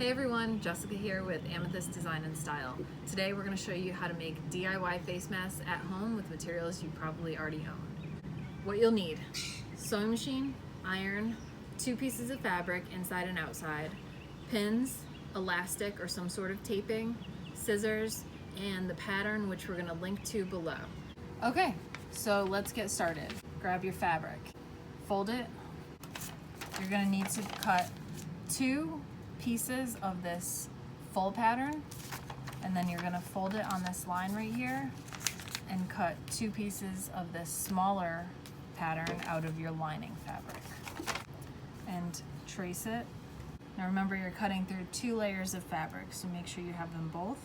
Hey everyone, Jessica here with Amethyst Design and Style. Today we're going to show you how to make DIY face masks at home with materials you probably already own. What you'll need: sewing machine, iron, 2 pieces of fabric inside and outside, pins, elastic or some sort of taping, scissors, and the pattern which we're going to link to below. Okay, so let's get started. Grab your fabric, fold it. You're going to need to cut 2 pieces of this full pattern, and then you're going to fold it on this line right here and cut 2 pieces of this smaller pattern out of your lining fabric and trace it. Now remember, you're cutting through 2 layers of fabric, so make sure you have them both.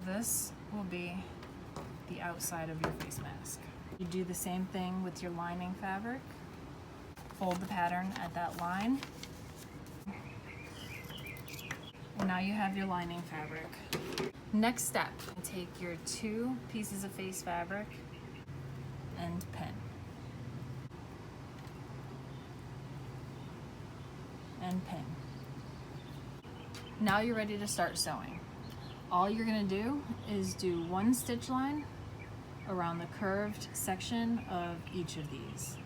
This will be the outside of your face mask. You do the same thing with your lining fabric. Fold the pattern at that line. And now you have your lining fabric. Next step, take your 2 pieces of face fabric and pin. And pin. Now you're ready to start sewing. All you're going to do is do 1 stitch line around the curved section of each of these.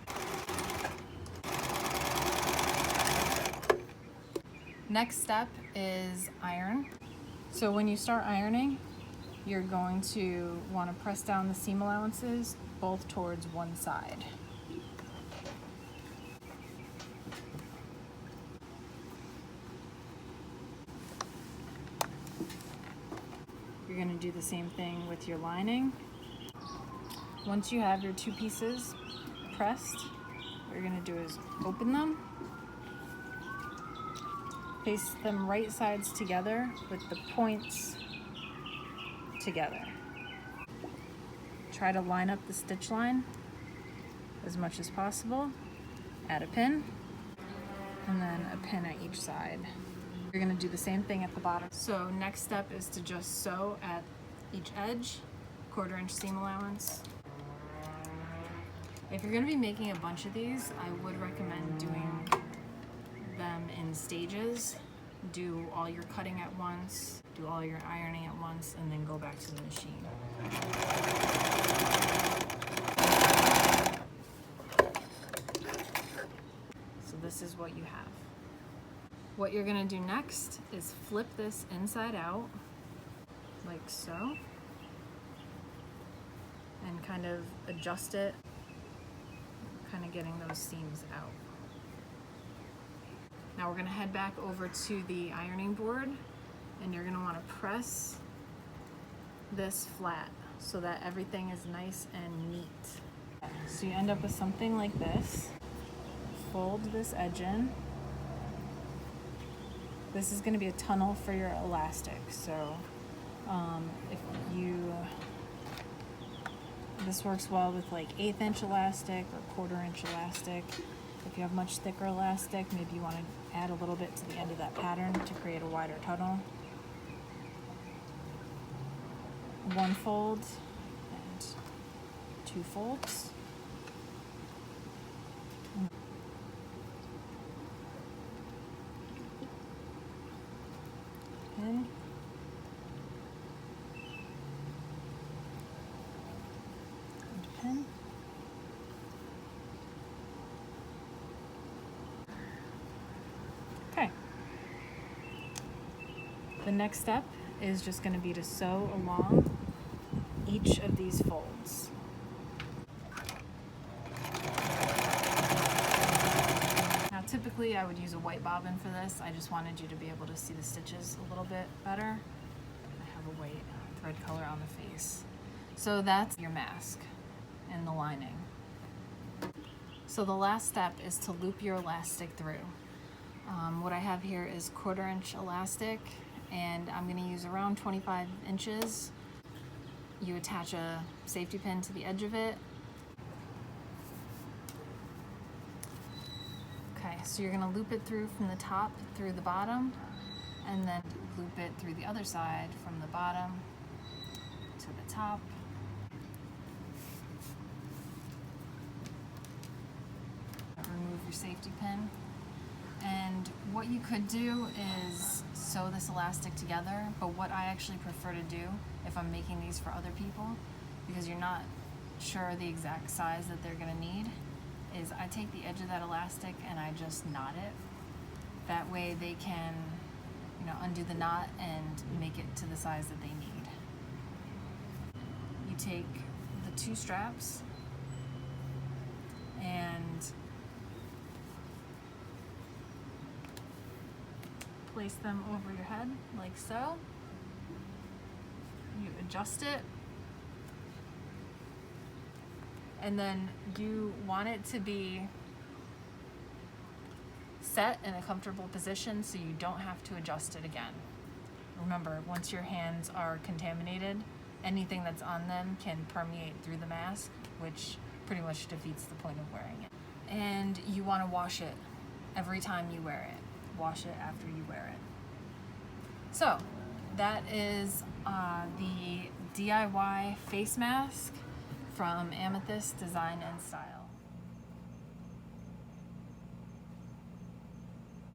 Next step is iron. So when you start ironing, you're going to want to press down the seam allowances both towards one side. You're going to do the same thing with your lining. Once you have your 2 pieces pressed, what you're going to do is open them. Face them right sides together with the points together. Try to line up the stitch line as much as possible. Add a pin, and then a pin at each side. You're going to do the same thing at the bottom. So next step is to just sew at each edge, 1/4 inch seam allowance. If you're going to be making a bunch of these, I would recommend doing them in stages. Do all your cutting at once, do all your ironing at once, and then go back to the machine. So this is what you have. What you're going to do next is flip this inside out, like so, and kind of adjust it, kind of getting those seams out. Now we're going to head back over to the ironing board, and you're going to want to press this flat so that everything is nice and neat. So you end up with something like this. Fold this edge in. This is going to be a tunnel for your elastic, so this works well with like 1/8 inch elastic or 1/4 inch elastic. If you have much thicker elastic, maybe you want to add a little bit to the end of that pattern to create a wider tunnel. 1 fold and 2 folds. Pin. And pin. Okay. The next step is just going to be to sew along each of these folds. Now typically I would use a white bobbin for this. I just wanted you to be able to see the stitches a little bit better. I have a white thread color on the face. So that's your mask and the lining. So the last step is to loop your elastic through. What I have here is 1/4 inch elastic, and I'm going to use around 25 inches. You attach a safety pin to the edge of it. Okay, so you're going to loop it through from the top through the bottom, and then loop it through the other side from the bottom to the top. Remove your safety pin. And what you could do is sew this elastic together, but what I actually prefer to do if I'm making these for other people, because you're not sure the exact size that they're gonna need, is I take the edge of that elastic and I just knot it. That way they can, undo the knot and make it to the size that they need. You take the two straps and place them over your head like so. You adjust it, and then you want it to be set in a comfortable position so you don't have to adjust it again. Remember, once your hands are contaminated, anything that's on them can permeate through the mask, which pretty much defeats the point of wearing it. And you want to wash it every time you wear it. Wash it after you wear it. So that is the DIY face mask from Amethyst Design and Style.